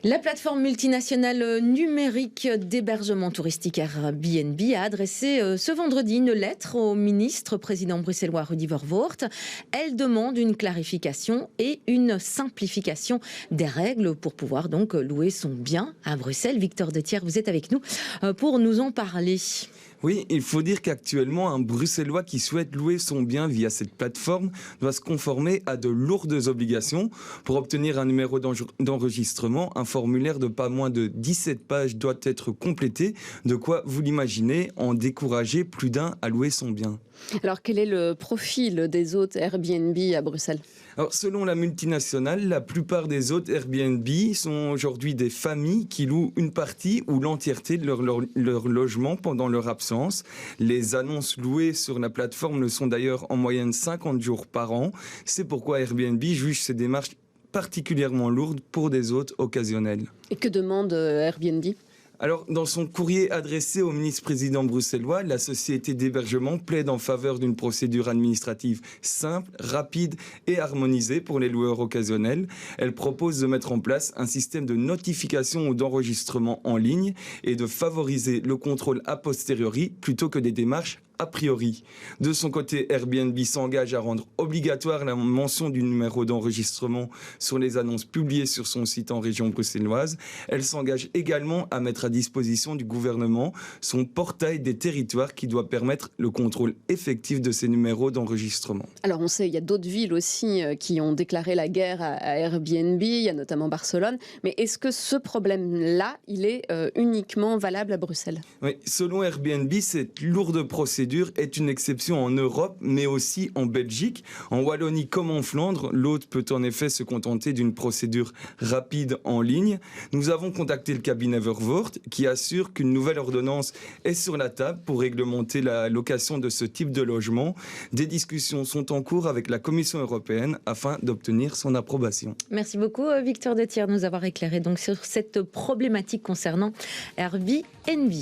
La plateforme multinationale numérique d'hébergement touristique Airbnb a adressé ce vendredi une lettre au ministre président bruxellois Rudy Verwoerd. Elle demande une clarification et une simplification des règles pour pouvoir donc louer son bien à Bruxelles. Victor Dethier, vous êtes avec nous pour nous en parler. Oui, il faut dire qu'actuellement, un Bruxellois qui souhaite louer son bien via cette plateforme doit se conformer à de lourdes obligations. Pour obtenir un numéro d'enregistrement, un formulaire de pas moins de 17 pages doit être complété. De quoi, vous l'imaginez, en décourager plus d'un à louer son bien. Alors, quel est le profil des hôtes Airbnb à Bruxelles ? Alors, selon la multinationale, la plupart des hôtes Airbnb sont aujourd'hui des familles qui louent une partie ou l'entièreté de leur logement pendant leur absence. Les annonces louées sur la plateforme le sont d'ailleurs en moyenne 50 jours par an. C'est pourquoi Airbnb juge ces démarches particulièrement lourdes pour des hôtes occasionnels. Et que demande Airbnb ? Alors, dans son courrier adressé au ministre-président bruxellois, la société d'hébergement plaide en faveur d'une procédure administrative simple, rapide et harmonisée pour les loueurs occasionnels. Elle propose de mettre en place un système de notification ou d'enregistrement en ligne et de favoriser le contrôle a posteriori plutôt que des démarches a priori. De son côté, Airbnb s'engage à rendre obligatoire la mention du numéro d'enregistrement sur les annonces publiées sur son site en région bruxelloise. Elle s'engage également à mettre à disposition du gouvernement son portail des territoires qui doit permettre le contrôle effectif de ces numéros d'enregistrement. Alors on sait, il y a d'autres villes aussi qui ont déclaré la guerre à Airbnb, il y a notamment Barcelone. Mais est-ce que ce problème-là, il est uniquement valable à Bruxelles ? Oui, selon Airbnb, cette lourde procédure est une exception en Europe, mais aussi en Belgique. En Wallonie comme en Flandre, l'hôte peut en effet se contenter d'une procédure rapide en ligne. Nous avons contacté le cabinet Verwoerd qui assure qu'une nouvelle ordonnance est sur la table pour réglementer la location de ce type de logement. Des discussions sont en cours avec la Commission européenne afin d'obtenir son approbation. Merci beaucoup Victor Dethier de nous avoir éclairé donc sur cette problématique concernant Airbnb.